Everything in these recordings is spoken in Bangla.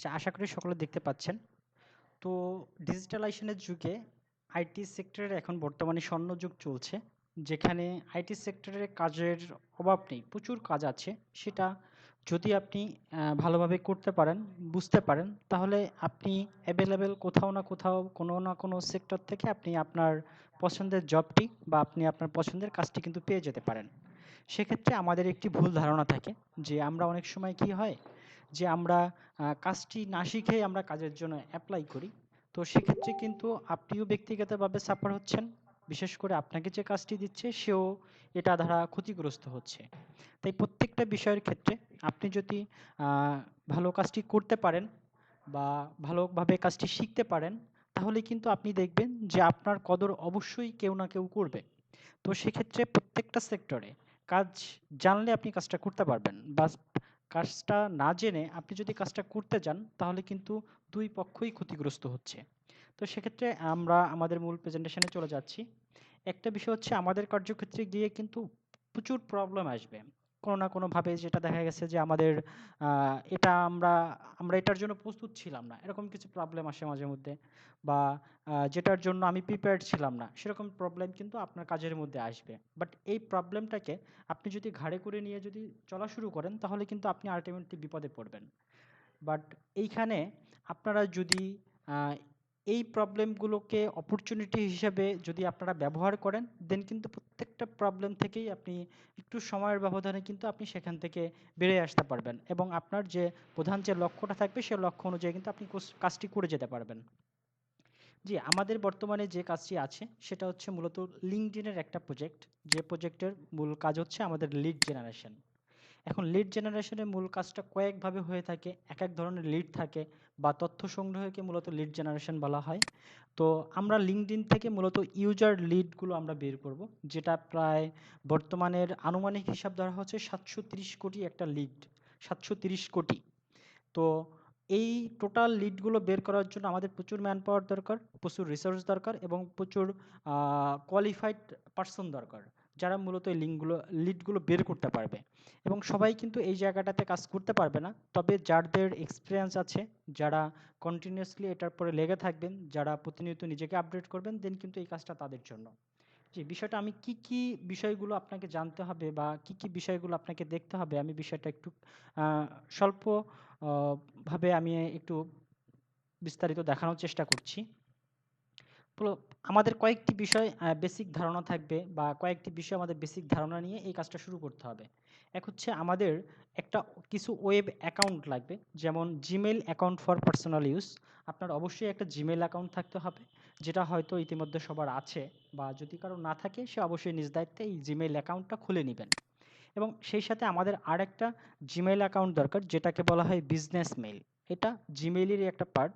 আচ্ছা, আশা করি সকলে দেখতে পাচ্ছেন। তো ডিজিটালাইজেশনের যুগে আইটি সেক্টরের এখন বর্তমানে স্বর্ণযুগ চলছে। যেখানে আইটি সেক্টরে কাজের অভাব নেই। প্রচুর কাজ আছে। সেটা যদি আপনি ভালোভাবে করতে পারেন, বুঝতে পারেন, তাহলে আপনি এভেইলেবল কোথাও না কোথাও কোনো না কোনো সেক্টর থেকে আপনি আপনার পছন্দের জবটি বা আপনি আপনার পছন্দের কাজটি কিন্তু পেয়ে যেতে পারেন। সেক্ষেত্রে আমাদের একটি ভুল ধারণা থাকে যে আমরা অনেক সময় কি হয় যে আমরা কাজটি না শিখেই আমরা কাজের জন্য অ্যাপ্লাই করি। তো সেক্ষেত্রে কিন্তু আপনিও ব্যক্তিগতভাবে সাফার হচ্ছেন। বিশেষ করে আপনাকে যে কাজটি দিচ্ছে সেও এটা দ্বারা ক্ষতিগ্রস্ত হচ্ছে। তাই প্রত্যেকটা বিষয়ের ক্ষেত্রে আপনি যদি ভালো কাজটি করতে পারেন বা ভালোভাবে কাজটি শিখতে পারেন, তাহলে কিন্তু আপনি দেখবেন যে আপনার কদর অবশ্যই কেউ না কেউ করবে। তো সেক্ষেত্রে প্রত্যেকটা সেক্টরে কাজ জানলে আপনি কাজটা করতে পারবেন, বা কাজটা না জেনে আপনি যদি কাজটা করতে যান তাহলে কিন্তু দুই পক্ষই ক্ষতিগ্রস্ত হচ্ছে। তো সেক্ষেত্রে আমরা আমাদের মূল প্রেজেন্টেশনে চলে যাচ্ছি। একটা বিষয় হচ্ছে আমাদের কার্যক্ষেত্রে গিয়ে কিন্তু প্রচুর প্রবলেম আসবে কোনো না কোনোভাবে, যেটা দেখা গেছে যে আমাদের এটা আমরা আমরা এটার জন্য প্রস্তুত ছিলাম না, এরকম কিছু প্রবলেম আসে মাঝে মধ্যে, বা যেটার জন্য আমি প্রিপেয়ার্ড ছিলাম না সেরকম প্রবলেম কিন্তু আপনার কাজের মধ্যে আসবে। বাট এই প্রবলেমটাকে আপনি যদি ঘাড়ে করে নিয়ে যদি চলা শুরু করেন তাহলে কিন্তু আপনি আলটিমেটলি বিপদে পড়বেন। বাট এইখানে আপনারা যদি আহ, এই প্রবলেমগুলোকে অপরচুনিটি হিসেবে যদি আপনারা ব্যবহার করেন, দেন কিন্তু প্রত্যেকটা প্রবলেম থেকেই আপনি একটু সময়ের ব্যবধানে কিন্তু আপনি সেখান থেকে বেরিয়ে আসতে পারবেন, এবং আপনার যে প্রধান যে লক্ষ্যটা থাকবে সেই লক্ষ্য অনুযায়ী কিন্তু আপনি কাজটি করে যেতে পারবেন। জি, আমাদের বর্তমানে যে কাজটি আছে সেটা হচ্ছে মূলত লিঙ্কডইনের একটা প্রজেক্ট। যে প্রজেক্টের মূল কাজ হচ্ছে আমাদের লিড জেনারেশন। এখন লিড জেনারেশনের মূল কাজটা কয়েকভাবে হয়ে থাকে। এক এক ধরনের লিড থাকে বা তথ্য সংগ্রহকে মূলত লিড জেনারেশন বলা হয়। তো আমরা লিঙ্কডইন থেকে মূলত ইউজার লিডগুলো আমরা বের করব, যেটা প্রায় বর্তমানের আনুমানিক হিসাব ধরা হচ্ছে 730 কোটি একটা লিড, 730 কোটি। তো এই টোটাল লিডগুলো বের করার জন্য আমাদের প্রচুর ম্যান পাওয়ার দরকার, প্রচুর রিসোর্স দরকার, এবং প্রচুর কোয়ালিফাইড পার্সন দরকার, যারা মূলত এই লিডগুলো বের করতে পারবে। এবং সবাই কিন্তু এই জায়গাটাতে কাজ করতে পারবে না, তবে যাদের এক্সপিরিয়েন্স আছে, যারা কন্টিনিউয়াসলি এটার পরে লেগে থাকবেন, যারা প্রতিনিয়ত নিজেকে আপডেট করবেন, দেন কিন্তু এই কাজটা তাদের জন্য। জি, বিষয়টা আমি কি বিষয়গুলো আপনাকে জানতে হবে বা কি বিষয়গুলো আপনাকে দেখতে হবে, আমি বিষয়টা একটু স্বল্প ভাবে আমি একটু বিস্তারিত দেখানোর চেষ্টা করছি। তো আমাদের কয়েকটি বিষয় বেসিক ধারণা থাকবে, বা কয়েকটি বিষয় আমাদের বেসিক ধারণা নিয়ে এই কাজটা শুরু করতে হবে। এক হচ্ছে আমাদের একটা কিছু ওয়েব অ্যাকাউন্ট লাগবে, যেমন Gmail account for personal use. আপনার অবশ্যই একটা জিমেইল অ্যাকাউন্ট থাকতে হবে, যেটা হয়তো ইতিমধ্যে সবার আছে, বা যদি কারো না থাকে সে অবশ্যই নিজ দায়িত্বে এই জিমেইল অ্যাকাউন্টটা খুলে নেবেন। এবং সেই সাথে আমাদের আরেকটা জিমেইল অ্যাকাউন্ট দরকার, যেটাকে বলা হয় বিজনেস মেইল। এটা জিমেইলেরই একটা পার্ট।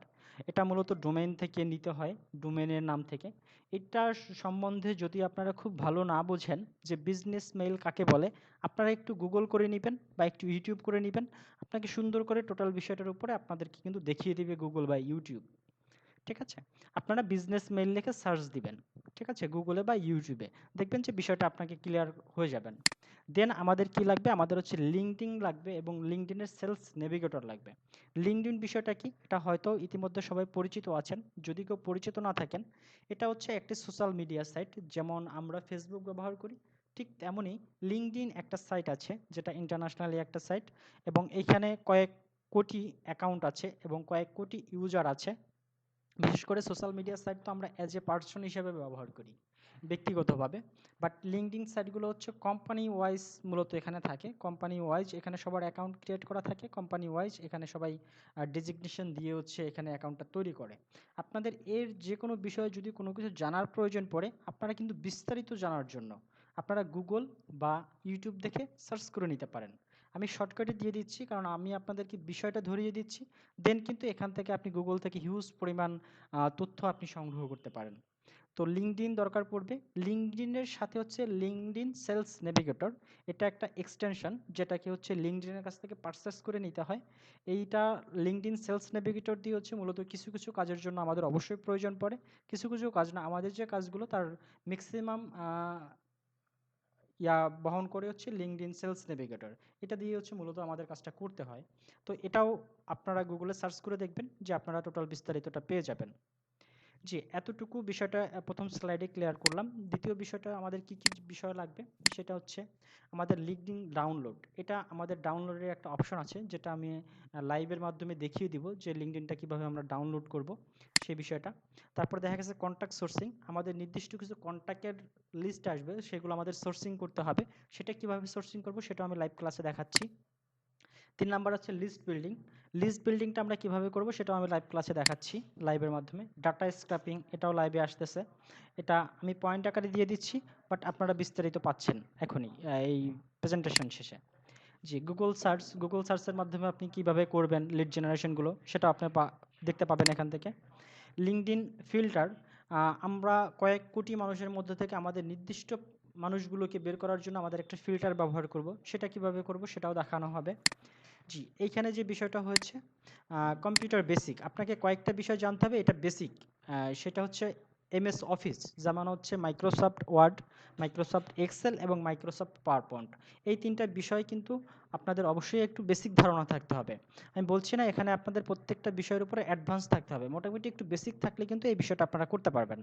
এটা মূলত ডোমেইন থেকে নিতে হয়, ডোমেইনের নাম থেকে। এটার সম্বন্ধে যদি আপনারা খুব ভালো না বোঝেন যে বিজনেস মেইল কাকে বলে, আপনারা একটু গুগল করে নেবেন বা একটু ইউটিউব করে নেবেন। আপনাকে সুন্দর করে টোটাল বিষয়টার উপরে আপনাদেরকে কিন্তু দেখিয়ে দিবে গুগল বা ইউটিউব। ঠিক আছে? আপনারা বিজনেস মেইল লিখে সার্চ দিবেন। ঠিক আছে? গুগলে বা ইউটিউবে। দেখবেন যে বিষয়টা আপনাকে ক্লিয়ার হয়ে যাবেন। দেন আমাদের কি লাগবে? আমাদের হচ্ছে লিঙ্কডইন লাগবে, এবং লিঙ্কডইনের সেলস নেভিগেটর লাগবে। লিঙ্কডইন বিষয়টা কি? এটা হয়তো ইতিমধ্যে সবাই পরিচিত আছেন। যদি কেউ পরিচিত না থাকেন, এটা হচ্ছে একটি সোশ্যাল মিডিয়া সাইট। যেমন আমরা ফেসবুক ব্যবহার করি, ঠিক তেমনই লিঙ্কডইন একটা সাইট আছে, যেটা ইন্টারন্যাশনালি একটা সাইট, এবং এইখানে কয়েক কোটি অ্যাকাউন্ট আছে এবং কয়েক কোটি ইউজার আছে। বিশেষ করে সোশ্যাল মিডিয়া সাইট তো আমরা অ্যাজ এ পার্সন হিসেবে ব্যবহার করি ব্যক্তিগতভাবে। বাট লিঙ্কডইন সাইটগুলো হচ্ছে কোম্পানি ওয়াইজ মূলত এখানে থাকে। কোম্পানি ওয়াইজ এখানে সবার অ্যাকাউন্ট ক্রিয়েট করা থাকে, কোম্পানি ওয়াইজ এখানে সবাই ডেজিগনেশন দিয়ে হচ্ছে এখানে অ্যাকাউন্টটা তৈরি করে। আপনাদের এর যে কোনো বিষয়ে যদি কোনো কিছু জানার প্রয়োজন পড়ে, আপনারা কিন্তু বিস্তারিত জানার জন্য আপনারা গুগল বা ইউটিউব দেখে সার্চ করে নিতে পারেন। আমি শর্টকাটে দিয়ে দিচ্ছি, কারণ আমি আপনাদেরকে বিষয়টা ধরিয়ে দিচ্ছি। দেন কিন্তু এখান থেকে আপনি গুগল থেকে হিউজ পরিমাণ তথ্য আপনি সংগ্রহ করতে পারেন। তো লিঙ্কডইন দরকার পড়বে। লিঙ্কডইনের সাথে হচ্ছে লিঙ্কডইন সেলস নেভিগেটর। এটা একটা এক্সটেনশন, যেটাকে হচ্ছে লিঙ্কডইনের কাছ থেকে পারচেস করে নিতে হয়। এইটা লিঙ্কডইন সেলস নেভিগেটর দিয়ে হচ্ছে মূলত কিছু কিছু কাজের জন্য আমাদের অবশ্যই প্রয়োজন পড়ে। কিছু কিছু কাজ না, আমাদের যে কাজগুলো তার ম্যাক্সিমাম বহন করে হচ্ছে লিঙ্কডইন সেলস নেভিগেটর। এটা দিয়ে হচ্ছে মূলত আমাদের কাজটা করতে হয়। তো এটাও আপনারা গুগলে সার্চ করে দেখবেন যে আপনারা টোটাল বিস্তারিতটা পেয়ে যাবেন। জি, এতটুকু বিষয়টা প্রথম স্লাইডে ক্লিয়ার করলাম। দ্বিতীয় বিষয়টা আমাদের কি বিষয় লাগবে সেটা হচ্ছে আমাদের লিঙ্কডইন ডাউনলোড। এটা আমাদের ডাউনলোডের একটা অপশন আছে যেটা আমি লাইভের মাধ্যমে দেখিয়ে দিব যে লিঙ্কডইনটা কিভাবে আমরা ডাউনলোড করব সেই বিষয়টা। তারপর দেখা গেছে কন্ট্যাক্ট সোর্সিং, আমাদের নির্দিষ্ট কিছু কন্ট্যাক্টের লিস্ট আসবে, সেগুলো আমাদের সোর্সিং করতে হবে। সেটা কিভাবে সোর্সিং করব সেটাও আমি লাইভ ক্লাসে দেখাচ্ছি। 3 নাম্বার হচ্ছে লিস্ট বিল্ডিং। লিস্ট বিল্ডিংটা আমরা কিভাবে করব সেটাও আমি লাইভ ক্লাসে দেখাচ্ছি লাইভের মাধ্যমে। ডাটা স্ক্র্যাপিং এটাও লাইভে আসতেছে। এটা আমি পয়েন্ট আকারে দিয়ে দিচ্ছি, বাট আপনারা বিস্তারিত পাচ্ছেন এখনই এই প্রেজেন্টেশন শেষে। জি, গুগল সার্চের মাধ্যমে আপনি কিভাবে করবেন লিড জেনারেশনগুলো সেটা আপনি দেখতে পাবেন এখান থেকে। লিঙ্কডইন ফিল্টার, আমরা কয়েক কোটি মানুষের মধ্যে থেকে আমাদের নির্দিষ্ট মানুষগুলোকে বের করার জন্য আমাদের একটা ফিল্টার ব্যবহার করব। সেটা কিভাবে করব সেটাও দেখানো হবে। জি, এইখানে যে বিষয়টা হয়েছে কম্পিউটার বেসিক, আপনাকে কয়েকটা বিষয় জানতে হবে, এটা বেসিক। সেটা হচ্ছে এমএস অফিস, যেমন হচ্ছে মাইক্রোসফট ওয়ার্ড, মাইক্রোসফট এক্সেল এবং মাইক্রোসফট পাওয়ার পয়েন্ট। এই তিনটা বিষয় কিন্তু আপনাদের অবশ্যই একটু বেসিক ধারণা থাকতে হবে। আমি বলছি না এখানে আপনাদের প্রত্যেকটা বিষয়ের উপরে অ্যাডভান্স থাকতে হবে, মোটামুটি একটু বেসিক থাকলে কিন্তু এই বিষয়টা আপনারা করতে পারবেন।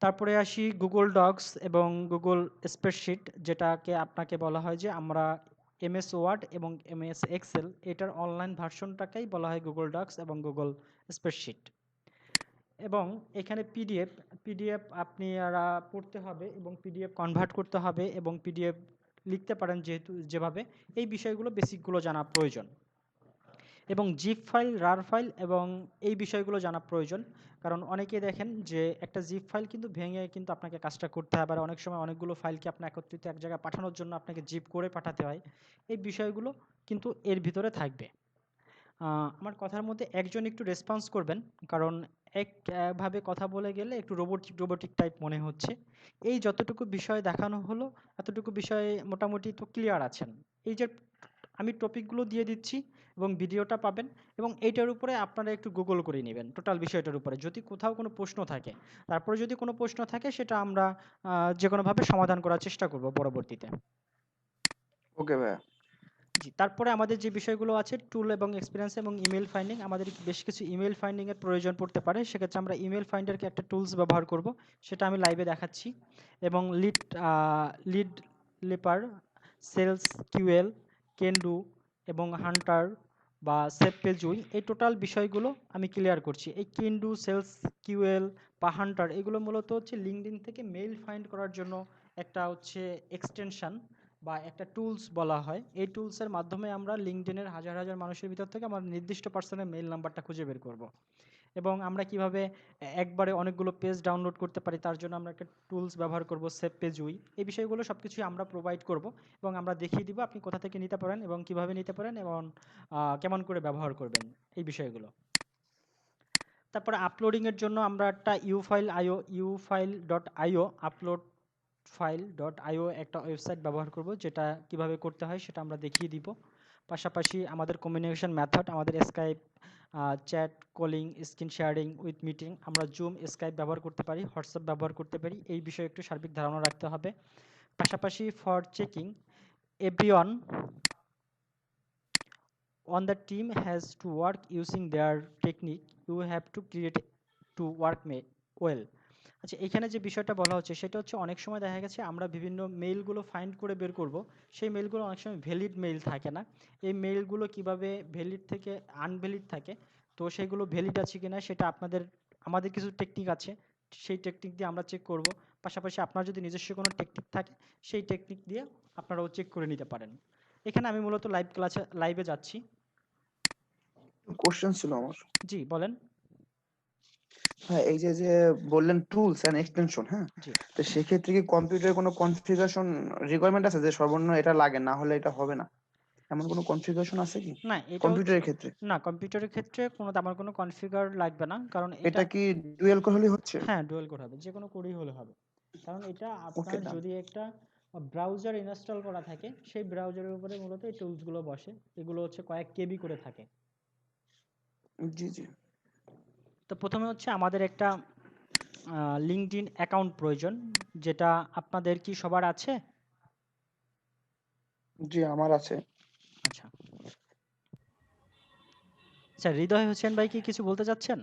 তারপরে আসি গুগল ডক্স এবং গুগল স্প্রেডশিট, যেটাকে আপনাকে বলা হয় যে আমরা এমএস ওয়ার্ড এবং এমএস এক্সেল এটার অনলাইন ভার্সনটাকেই বলা হয় গুগল ডক্স এবং গুগল স্প্রেডশিট। এবং এখানে পিডিএফ আপনারা পড়তে হবে এবং পিডিএফ কনভার্ট করতে হবে এবং পিডিএফ লিখতে পারেন যেভাবে, এই বিষয়গুলো বেসিকগুলো জানা প্রয়োজন। এবং জিপ ফাইল, রার ফাইল এবং এই বিষয়গুলো জানা প্রয়োজন, কারণ অনেকে দেখেন যে একটা জিপ ফাইল কিন্তু ভেঙে কিন্তু আপনাকে কাজটা করতে হয়, আবার অনেক সময় অনেকগুলো ফাইলকে আপনার একত্রিত এক জায়গায় পাঠানোর জন্য আপনাকে জিপ করে পাঠাতে হয়। এই বিষয়গুলো কিন্তু এর ভিতরে থাকবে। আমার কথার মধ্যে একজন একটু রেসপন্স করবেন, কারণ একভাবে কথা বলে গেলে একটু রোবোটিক টাইপ মনে হচ্ছে। এই যতটুকু বিষয় দেখানো হলো এতটুকু বিষয়ে মোটামুটি তো ক্লিয়ার আছেন। এই যে আমি টপিকগুলো দিয়ে দিচ্ছি এবং ভিডিওটা পাবেন, এবং এইটার উপরে আপনারা একটু গুগল করে নেবেন টোটাল বিষয়টার উপরে, যদি কোথাও কোনো প্রশ্ন থাকে। তারপরে যদি কোনো প্রশ্ন থাকে সেটা আমরা যে কোনোভাবে সমাধান করার চেষ্টা করব পরবর্তীতে। ওকে ভাইয়া। জি, তারপরে আমাদের যে বিষয়গুলো আছে টুল এবং এক্সপিরিয়েন্স এবং ইমেল ফাইন্ডিং, আমাদের বেশ কিছু ইমেল ফাইন্ডিং এর প্রয়োজন পড়তে পারে, সেক্ষেত্রে আমরা ইমেল ফাইন্ডারকে একটা টুলস ব্যবহার করব, সেটা আমি লাইভে দেখাচ্ছি। এবং লিড লিপার, সেলস কিউএল, কেন্ডু এবং হান্টার বা সেভ পেজুই, এই টোটাল বিষয়গুলো আমি ক্লিয়ার করছি। এই কেন্ডু, সেলস কিউএল বা হান্টার এগুলো মূলত হচ্ছে লিঙ্কডইন থেকে মেইল ফাইন্ড করার জন্য একটা হচ্ছে এক্সটেনশন বা একটা টুলস বলা হয়। এই টুলসের মাধ্যমে আমরা লিঙ্কডইনের হাজার হাজার মানুষের ভিতর থেকে আমার নির্দিষ্ট পার্সনের মেইল নাম্বারটা খুঁজে বের করব। এবং আমরা কিভাবে একবারে অনেকগুলো পেজ ডাউনলোড করতে পারি তার জন্য আমরা একটা টুলস ব্যবহার করব, সেভ পেজুই। এই বিষয়গুলো সব কিছুই আমরা প্রোভাইড করব এবং আমরা দেখিয়ে দিব আপনি কোথা থেকে নিতে পারেন এবং কিভাবে নিতে পারেন এবং কেমন করে ব্যবহার করবেন এই বিষয়গুলো। তারপরে আপলোডিংয়ের জন্য আমরা একটা ইউফাইল.আইও আপলোড ফাইল.আইও একটা ওয়েবসাইট ব্যবহার করব, যেটা কিভাবে করতে হয় সেটা আমরা দেখিয়ে দিব। পাশাপাশি আমাদের কমিউনিকেশন মেথড, আমাদের Skype, chat, calling, screen sharing with meeting, আমরা জুম, স্কাইপ ব্যবহার করতে পারি, হোয়াটসঅ্যাপ ব্যবহার করতে পারি, এই বিষয়ে একটু সার্বিক ধারণা রাখতে হবে। পাশাপাশি for checking everyone on the team has to work using their technique, you have to create to work well. আচ্ছা, এখানে যে বিষয়টা বলা হচ্ছে সেটা হচ্ছে অনেক সময় দেখা গেছে আমরা বিভিন্ন মেইলগুলো ফাইন্ড করে বের করব, সেই মেইলগুলো অনেক সময় ভ্যালিড মেইল থাকে না। এই মেইলগুলো কিভাবে ভ্যালিড থেকে আনভ্যালিড থাকে, তো সেগুলো ভ্যালিড আছে কিনা সেটা আমাদের কিছু টেকনিক আছে, সেই টেকনিক দিয়ে আমরা চেক করব। পাশাপাশি আপনার যদি নিজস্ব কোনো টেকনিক থাকে সেই টেকনিক দিয়ে আপনারাও চেক করে নিতে পারেন। এখানে আমি মূলত লাইভে যাচ্ছি। কোশ্চেন ছিল আমার। জি, বলেন। হ্যাঁ, এই যে যে বললেন টুলস এন্ড এক্সটেনশন, হ্যাঁ, জি, তো সেক্ষেত্রে কি কম্পিউটারে কোনো কনফিগারেশন রিকোয়ারমেন্ট আছে যে সর্বনিম্ন এটা লাগে, না হলে এটা হবে না, এমন কোনো কনফিগারেশন আছে কি না এটা হচ্ছে, কম্পিউটারের ক্ষেত্রে? না কম্পিউটারের ক্ষেত্রে তেমন কোনো কনফিগার লাগবে না, কারণ এটা এটা কি ডুয়েল কোর হলে হচ্ছে? হ্যাঁ ডুয়াল কোড হবে, যে কোনো কোডই হলে হবে। কারণ এটা ওকে, আপনার ডান। যদি একটা ব্রাউজার ইনস্টল করা থাকে সেই ব্রাউজারের উপরে মূলত এই টুলসগুলো বসে, এগুলো হচ্ছে কয়েক কেবি করে থাকে। জি জি। তো প্রথমে হচ্ছে আমাদের একটা লিঙ্কডইন অ্যাকাউন্ট প্রয়োজন, যেটা আপনাদের কি সবার আছে? জি আমার আছে। আচ্ছা আচ্ছা, হৃদয় হোসেন ভাই কি কিছু বলতে চাচ্ছেন?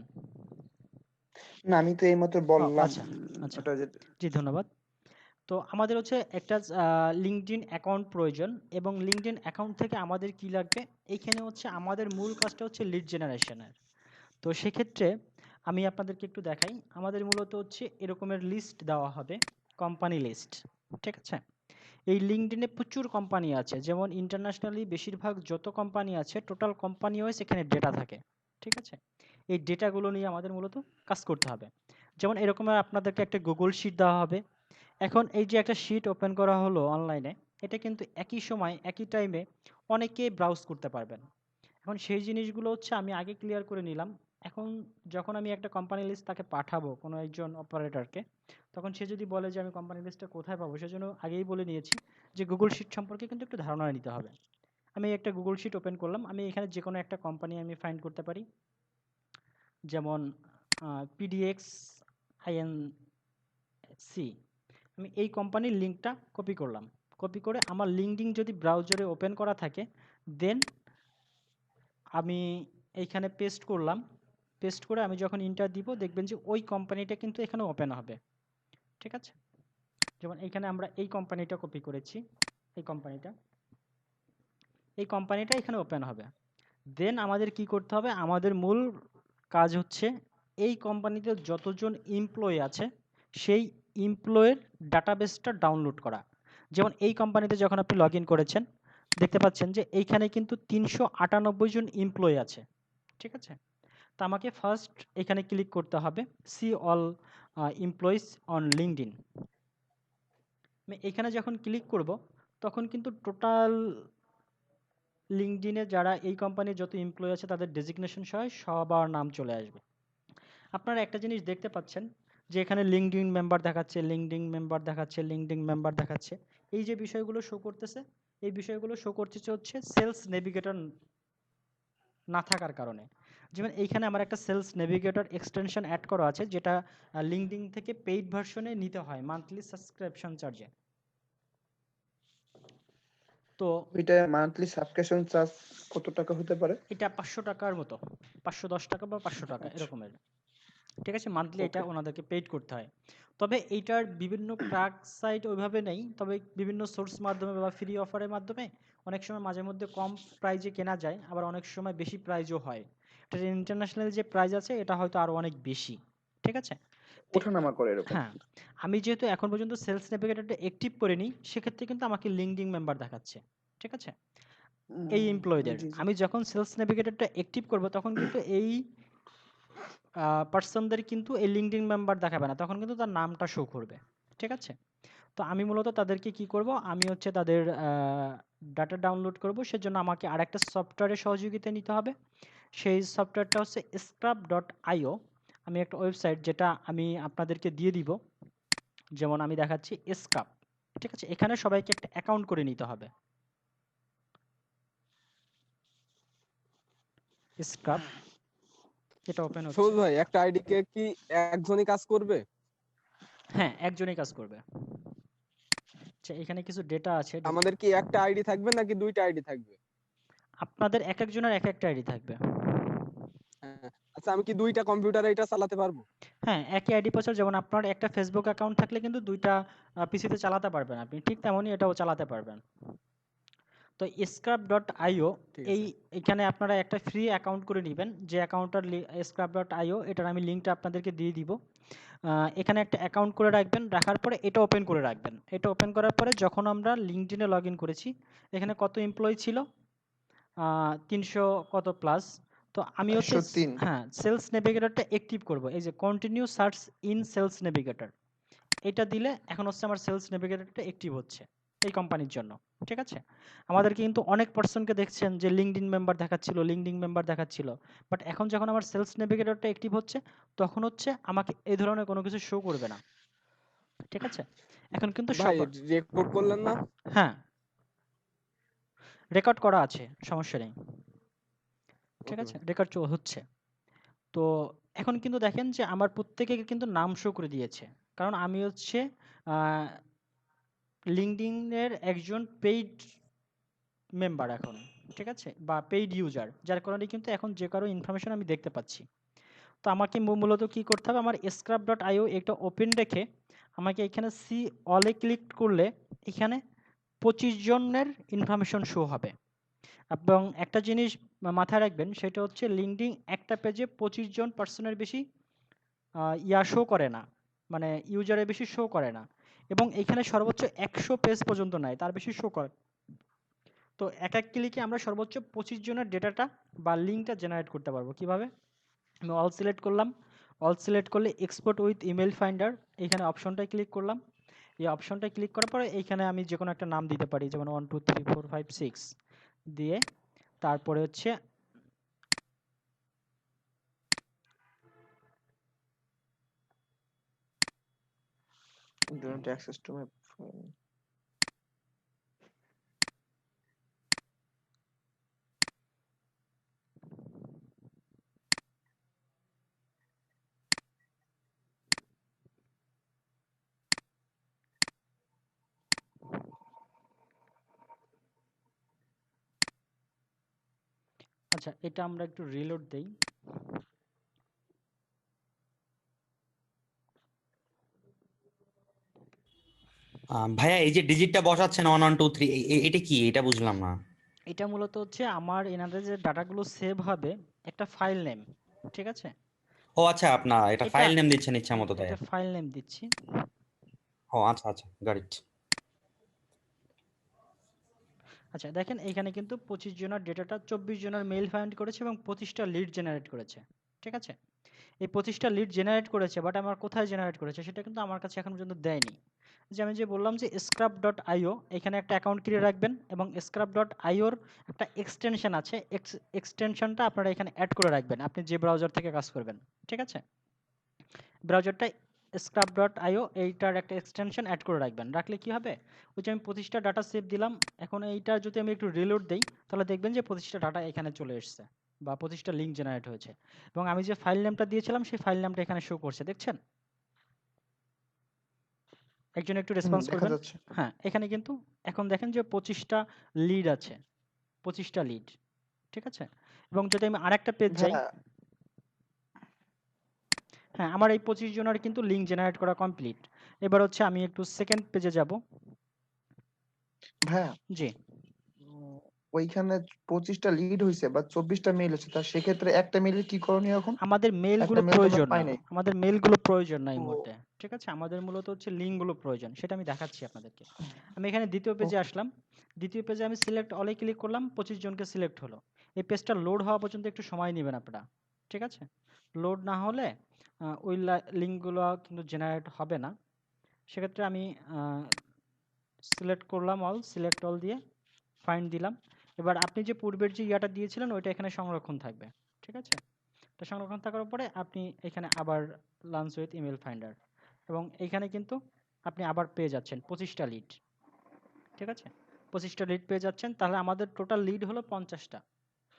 না আমি তো এইমাত্র ও বললাম আচ্ছা আচ্ছা, ওটা যে জি ধন্যবাদ। তো আমাদের হচ্ছে একটা লিঙ্কডইন অ্যাকাউন্ট প্রয়োজন, এবং লিঙ্কডইন অ্যাকাউন্ট থেকে আমাদের কি লাগবে, এইখানে হচ্ছে আমাদের মূল কাজটা হচ্ছে লিড জেনারেশনের। তো সেক্ষেত্রে আমি আপনাদেরকে একটু দেখাই। আমাদের মূলত হচ্ছে এরকমের লিস্ট দেওয়া হবে, কোম্পানি লিস্ট, ঠিক আছে? এই লিঙ্কডইনে প্রচুর কোম্পানি আছে, যেমন ইন্টারন্যাশনালি বেশিরভাগ যত কোম্পানি আছে টোটাল কোম্পানি ওয়াইজ এখানে ডেটা থাকে, ঠিক আছে? এই ডেটাগুলো নিয়ে আমাদের মূলত কাজ করতে হবে। যেমন এরকমের আপনাদেরকে একটা গুগল শিট দেওয়া হবে। এখন এই যে একটা শিট ওপেন করা হলো অনলাইনে, এটা কিন্তু একই সময় একই টাইমে অনেকেই ব্রাউজ করতে পারবেন। এখন সেই জিনিসগুলো হচ্ছে আমি আগে ক্লিয়ার করে নিলাম। এখন যখন আমি একটা কোম্পানি লিস্ট তাকে পাঠাবো কোনো একজন অপারেটরকে, তখন সে যদি বলে যে আমি কোম্পানি লিস্টটা কোথায় পাবো, সেজন্য আগেই বলে নিয়েছি যে গুগল শিট সম্পর্কে কিন্তু একটু ধারণা নিতে হবে। আমি একটা গুগল শিট ওপেন করলাম, আমি এখানে যে কোনো একটা কোম্পানি আমি ফাইন্ড করতে পারি, যেমন পিডিএক্স আইএনসি। আমি এই কোম্পানির লিঙ্কটা কপি করলাম, কপি করে আমার লিঙ্কডিন যদি ব্রাউজারে ওপেন করা থাকে, দেন আমি এইখানে পেস্ট করলাম। পেস্ট করে আমি যখন ইন্টার দিব, দেখবেন যে ওই কোম্পানিটা কিন্তু এখানে ওপেন হবে, ঠিক আছে? যেমন এইখানে আমরা এই কোম্পানিটা কপি করেছি, এই কোম্পানিটা, এই কোম্পানিটা এখানে ওপেন হবে। দেন আমাদের কি করতে হবে, আমাদের মূল কাজ হচ্ছে এই কোম্পানিতে যতজন এমপ্লয়ি আছে সেই এমপ্লয়ের ডাটাবেসটা ডাউনলোড করা। যেমন এই কোম্পানিতে যখন আপনি লগ ইন করেছেন, দেখতে পাচ্ছেন যে এইখানে কিন্তু 398 জন এমপ্লয়ি আছে, ঠিক আছে? তো আমাকে ফার্স্ট এখানে ক্লিক করতে হবে, see all employees on LinkedIn. আমি এখানে যখন ক্লিক করব, তখন কিন্তু টোটাল লিঙ্কডইনে যারা এই কোম্পানির যত এমপ্লয়ি আছে তাদের ডেজিগনেশন সহ সবার নাম চলে আসবে। আপনারা একটা জিনিস দেখতে পাচ্ছেন যে এখানে লিঙ্কডইন মেম্বার দেখাচ্ছে, লিঙ্কডইন মেম্বার দেখাচ্ছে, লিঙ্কডইন মেম্বার দেখাচ্ছে। এই যে বিষয়গুলো শো করতেছে, এই বিষয়গুলো শো করতেছে হচ্ছে সেলস নেভিগেটর না থাকার কারণে। যেমন এইখানে আমার একটা সেলস নেভিগেটর এক্সটেনশন অ্যাড করা আছে, যেটা লিঙ্কডইন থেকে পেইড ভার্সনে নিতে হয় মান্থলি সাবস্ক্রিপশন চার্জে। তো ওইটা মান্থলি সাবস্ক্রিপশন চার্জ কত টাকা হতে পারে? এটা 500 টাকার মতো, 510 টাকা বা 500 টাকা আচ্ছা এরকমের, ঠিক আছে? মান্থলি এটা ওকে। ওনাদেরকে পেইড করতে হয়। তবে এইটার বিভিন্ন ক্রাক সাইট ওইভাবে নেই, তবে বিভিন্ন সোর্স মাধ্যমে বা ফ্রি অফারের মাধ্যমে অনেক সময় মাঝে মধ্যে কম প্রাইজে কেনা যায়, আবার অনেক সময় বেশি প্রাইজও হয়। এটার ইন্টারন্যাশনাল যে প্রাইস আছে এটা হয়তো আরও অনেক বেশি, ঠিক আছে? তো ওঠানামা করে এরকম। হ্যাঁ, আমি যেহেতু এখন পর্যন্ত সেলস নেভিগেটরটা অ্যাক্টিভ করিনি, সেক্ষেত্রে কিন্তু আমাকে লিঙ্কডিন মেম্বার দেখাচ্ছে, ঠিক আছে? এই এমপ্লয়ীদের জি জি। আমি যখন সেলস নেভিগেটরটা অ্যাক্টিভ করব, তখন কিন্তু এই পার্সনদের কিন্তু এই লিঙ্কডইন মেম্বার দেখাবে না, তখন কিন্তু তার নামটা শো করবে, ঠিক আছে? তো আমি মূলত তাদেরকে কি করব, আমি হচ্ছে তাদের ডাটা ডাউনলোড করব, সেজন্য আমাকে আরেকটা সফটওয়্যারের সহযোগিতা নিতে হবে। সেই সফটওয়্যারটা হচ্ছে scrub.io। আমি একটা ওয়েবসাইট যেটা আমি আপনাদেরকে দিয়ে দিব, যেমন আমি দেখাচ্ছি স্ক্রাব, ঠিক আছে? এখানে সবাইকে একটা অ্যাকাউন্ট করে নিতে হবে। স্ক্রাব, এটা ওপেন হচ্ছে। সবুজ ভাই, একটা আইডি কে কি একজনই কাজ করবে? হ্যাঁ, একজনই কাজ করবে। আচ্ছা, এখানে কিছু ডেটা আছে, আমাদের কি একটা আইডি থাকবে নাকি দুইটা আইডি থাকবে? আপনাদের এক একজনের এক একটা আইডি থাকবে। হ্যাঁ। আচ্ছা, আমি কি দুইটা কম্পিউটারে এটা চালাতে পারবো? হ্যাঁ, একই আইডি পাসওয়ার্ড, যেমন আপনার একটা ফেসবুক অ্যাকাউন্ট থাকলে কিন্তু দুইটা পিসিতে চালাতে পারবেন আপনি, ঠিক তেমনই এটাও চালাতে পারবেন। তো scrub.io, ঠিক এই আছে। এখানে আপনারা একটা ফ্রি অ্যাকাউন্ট করে নেবেন, যে অ্যাকাউন্টটার scrub.io এটার আমি লিঙ্কটা আপনাদেরকে দিয়ে দিব। এখানে একটা অ্যাকাউন্ট করে রাখবেন, রাখার পরে এটা ওপেন করে রাখবেন। এটা ওপেন করার পরে যখন আমরা লিঙ্কডইনে লগ ইন করেছি, এখানে কত এমপ্লয়ি ছিল, 300 কত প্লাস। তো আমি হচ্ছে 103। হ্যাঁ, সেলস নেভিগেটরটা অ্যাক্টিভ করব, এই যে continue search in Sales Navigator, এটা দিলে এখন হচ্ছে আমার সেলস নেভিগেটরটা অ্যাক্টিভ হচ্ছে এই কোম্পানির জন্য, ঠিক আছে? আমাদেরকে কিন্তু অনেক পার্সনকে দেখছেন যে লিঙ্কডইন মেম্বার দেখাচ্ছিল, লিঙ্কডইন মেম্বার দেখাচ্ছিল, বাট এখন যখন আমার সেলস নেভিগেটরটা অ্যাক্টিভ হচ্ছে, তখন হচ্ছে আমাকে এই ধরনের কোনো কিছু শো করবে না, ঠিক আছে? এখন কিন্তু ভাই, রেকর্ড করলেন না? হ্যাঁ, রেকর্ড করা আছে, সমস্যা নেই, ঠিক ওকে আছে? ভাই। রেকর্ড হচ্ছে। তো এখন কিন্তু দেখেন যে আমার প্রত্যেকে কিন্তু নাম শো করে দিয়েছে, কারণ আমি হচ্ছে লিঙ্কডইনের একজন পেইড মেম্বার এখন, ঠিক আছে, বা পেইড ইউজার, যার কারণে কিন্তু এখন যে কারো ইনফরমেশন আমি দেখতে পাচ্ছি। তো আমাকে মূলত কি করতে হবে, আমার scrap.io এটা ওপেন রেখে আমাকে এখানে সি অলে ক্লিক করলে এখানে 25 জনের ইনফরমেশন শো হবে। এবং একটা জিনিস মাথায় রাখবেন, সেটা হচ্ছে লিঙ্কডইন একটা পেজে 25 জন পার্সনের বেশি শো করে না, মানে ইউজারের বেশি শো করে না, এবং এখানে সর্বোচ্চ 100 পেজ পর্যন্ত নেয়, তার বেশি শো করে। তো এক ক্লিকে আমরা সর্বোচ্চ 25 জনের ডেটাটা বা লিঙ্কটা জেনারেট করতে পারবো। কিভাবে? আমি অল সিলেক্ট করলাম, অল সিলেক্ট করলে এক্সপোর্ট উইথ ইমেল ফাইন্ডার এখানে অপশনটায় ক্লিক করলাম। এই অপশনটায় ক্লিক করার পরে এইখানে আমি যে কোনো একটা নাম দিতে পারি, যেমন 1 2 3 4 5 6 দিয়ে তারপরে হচ্ছে Do not access to my phone. আচ্ছা, এটা আমরা একটু রিলোড দেই। ভাইয়া এই যে ডিজিটটা বসাচ্ছেন 1 1 2 3 এটা কি, এটা বুঝলাম না। এটা মূলত হচ্ছে আমার এনাদের যে ডাটাগুলো সেভ হবে একটা ফাইল নেম, ঠিক আছে। ও আচ্ছা, আপনার এটা এটা ফাইল নেম দিচ্ছেন ইচ্ছা মতো, তাই? এটা ফাইল নেম দিচ্ছি। ও আচ্ছা আচ্ছা, গট ইট। আচ্ছা দেখেন, এইখানে কিন্তু 25 জনের ডেটাটা 24 জনের মেইল ফাইন্ড করেছে এবং 25টা লিড জেনারেট করেছে, ঠিক আছে। এই 25টা লিড জেনারেট করেছে, বাট আমার কোথায় জেনারেট করেছে সেটা কিন্তু আমার কাছে এখন পর্যন্ত দেয়নি। যে আমি যে বললাম যে scrap.io, এখানে একটা অ্যাকাউন্ট ক্রিয়েট রাখবেন এবং scrap.ioর একটা এক্সটেনশন আছে, এক্সটেনশনটা আপনারা এখানে অ্যাড করে রাখবেন আপনি যে ব্রাউজার থেকে কাজ করবেন, ঠিক আছে। ব্রাউজারটা scrap.io এইটার একটা এক্সটেনশন অ্যাড করে রাখবেন, রাখলে কি হবে, ওই যে আমি 25টা ডাটা সেভ দিলাম, এখন এইটা যদি আমি একটু রিলোড দেই তাহলে দেখবেন যে 25টা ডাটা এখানে চলে এসেছে বা 25টা লিঙ্ক জেনারেট হয়েছে, এবং আমি যে ফাইল নেমটা দিয়েছিলাম সেই ফাইল নেমটা এখানে শো করছে, দেখছেন। একজন একটু রেসপন্স দেখা করবেন। যাচ্ছে। হ্যাঁ, এখানে কিন্তু এখন দেখেন যে 25টা লিড আছে, 25টা লিড, ঠিক আছে। এবং যদি আমি আরেকটা পেজ যাই, ভাইয়া হ্যাঁ আমার এই 25 জনের কিন্তু লিঙ্ক জেনারেট করা কমপ্লিট। এবার হচ্ছে আমি একটু সেকেন্ড পেজে যাব। ভাইয়া জি, ওইখানে 25টা লিড হয়েছে বা 24টা মেইল হচ্ছে, তা সেক্ষেত্রে একটা মেইলের কি করণীয় এখন? আমাদের একটা মেইলগুলো মেইল তো আমরা প্রয়োজন পাই না, নাই। আমাদের মেইলগুলো প্রয়োজন না এই ও মুহূর্তে, ঠিক আছে। আমাদের মূলত হচ্ছে লিঙ্কগুলো প্রয়োজন, সেটা আমি দেখাচ্ছি আপনাদেরকে। আমি এখানে দ্বিতীয় পেজে আসলাম, দ্বিতীয় পেজে আমি সিলেক্ট অলে ক্লিক করলাম, 25 জনকে সিলেক্ট হলো। এই পেজটা লোড হওয়া পর্যন্ত একটু সময় নেবেন আপনারা, ঠিক আছে। লোড না হলে ওই লিঙ্কগুলো কিন্তু জেনারেট হবে না। সেক্ষেত্রে আমি সিলেক্ট করলাম অল, সিলেক্ট অল দিয়ে ফাইন্ড দিলাম। এবার আপনি যে পূর্বের যে ইয়াটা দিয়েছিলেন ওইটা এখানে সংরক্ষণ থাকবে, ঠিক আছে। তো সংরক্ষণ থাকার পরে আপনি এখানে আবার লাঞ্চ উইথ ইমেল ফাইন্ডার, এবং এইখানে কিন্তু আপনি আবার পেয়ে যাচ্ছেন 25টা লিড, ঠিক আছে। 25টা লিড পেয়ে যাচ্ছেন, তাহলে আমাদের টোটাল লিড হলো 50টা,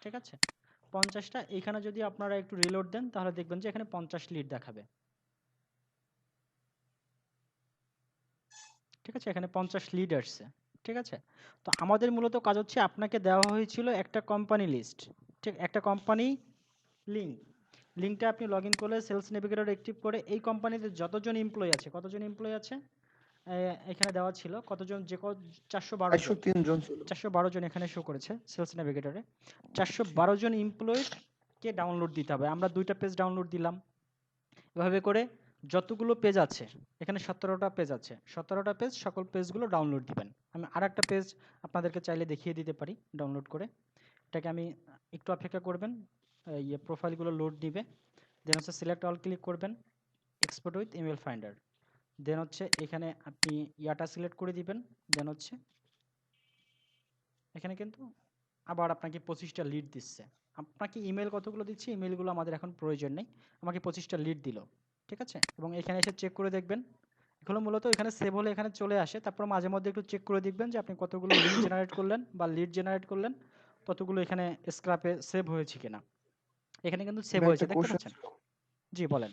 ঠিক আছে। 50টা, এইখানে যদি আপনারা একটু রিলোড দেন তাহলে দেখবেন যে এখানে 50 লিড দেখাবে, ঠিক আছে। এখানে 50 লিড আসছে, ঠিক আছে। তো আমাদের মূলত কাজ হচ্ছে, আপনাকে দেওয়া হয়েছিল একটা কোম্পানি লিস্ট, ঠিক, একটা কোম্পানি লিঙ্ক। লিঙ্কটা আপনি লগ ইন করলে সেলস নেভিগেটর অ্যাক্টিভ করে এই কোম্পানিতে যতজন এমপ্লয়ি আছে, কতজন এমপ্লয়ি আছে এখানে দেওয়া ছিল, কতজন, যে 412 জন, 403 জন ছিল। 412 জন এখানে শো করেছে সেলস নেভিগেটরে। 412 জন এমপ্লয়িকে ডাউনলোড দিতে হবে। আমরা 2টা পেজ ডাউনলোড দিলাম। এভাবে করে যতগুলো পেজ আছে, এখানে 17টা পেজ আছে, 17টা পেজ, সকল পেজগুলো ডাউনলোড দিবেন। আমি আর একটা পেজ আপনাদেরকে চাইলে দেখিয়ে দিতে পারি ডাউনলোড করে। এটাকে আমি একটু অপেক্ষা করবেন, ইয়ে প্রোফাইলগুলো লোড দিবে। দেন হচ্ছে সিলেক্ট অল ক্লিক করবেন, এক্সপোর্ট উইথ ইমেল ফাইন্ডার। দেন হচ্ছে এখানে আপনি ইয়াটা সিলেক্ট করে দিবেন। দেন হচ্ছে এখানে কিন্তু আবার আপনাকে 25টা লিড দিচ্ছে। আপনাকে ইমেল কতগুলো দিচ্ছে, ইমেলগুলো আমাদের এখন প্রয়োজন নেই, আমাকে 25টা লিড দিল, ঠিক আছে। এবং এখানে এসে চেক করে দেখবেন, এগুলো মূলত এখানে সেভ হলে এখানে চলে আসে। তারপর মাঝে মধ্যে একটু চেক করে দেখবেন যে আপনি কতগুলো লিঙ্ক জেনারেট করলেন বা লিড জেনারেট করলেন, ততগুলো এখানে স্ক্র্যাপে সেভ হয়েছে কিনা। এখানে কিন্তু সেভ ভাই হয়েছে একটা দেখতে কোশ্চেন পাচ্ছেন? জি বলেন।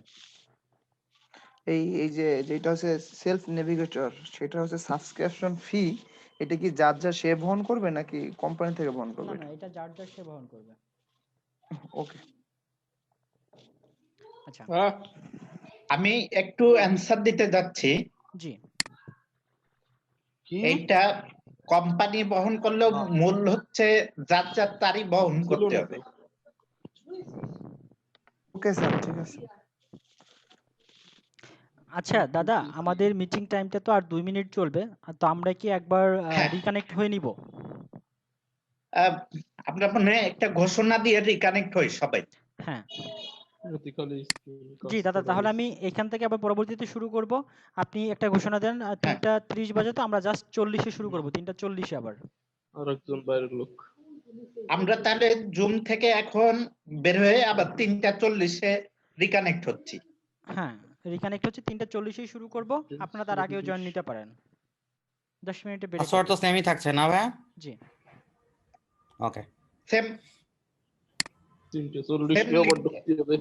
এই যে যেটা হচ্ছে সেলফ নেভিগেটর, সেটা হচ্ছে সাবস্ক্রিপশন ফি, এটা কি যার সে বহন করবে নাকি কোম্পানি থেকে বহন না করবে না, এটা? এটা যার যার সে বহন করবে। ওকে। আচ্ছা। আমি একটু অ্যান্সার দিতে যাচ্ছি। জি। এইটা কোম্পানি বহন করলেও মূল হচ্ছে যার তারই বহন করতে হবে। ওকে স্যার, ঠিক আছে। আচ্ছা দাদা, আমাদের মিটিং টাইমটা তো আর 2 মিনিট চলবে। তো আমরা কি একবার হ্যাঁ, রিকানেক্ট হয়ে নিব? আমরা মনে হয় একটা ঘোষণা দিয়ে রিকানেক্ট হই সবাই। হ্যাঁ। জি দাদা, তাহলে আমি এখান থেকে আবার পরবর্তীতে শুরু করব। আপনি একটা ঘোষণা দেন। হ্যাঁ, 3:30 বাজে, তো আমরা জাস্ট 40-এ শুরু করব, 3:40-এ আবার। আমরা তাহলে জুম থেকে এখন বের হয়ে আবার 3:40-এ রিকানেক্ট হচ্ছি। হ্যাঁ, রিকানেক্ট হচ্ছে 3:40-এই শুরু করব। আপনারা তার আগেও জয়েন নিতে পারেন। 10 মিনিটে ব্রেক পাসওয়ার্ড হবে। তো সেমই থাকছে না ভাইয়া? জি। ওকে। সেম 3:40 আবার ঢুকতে হবে।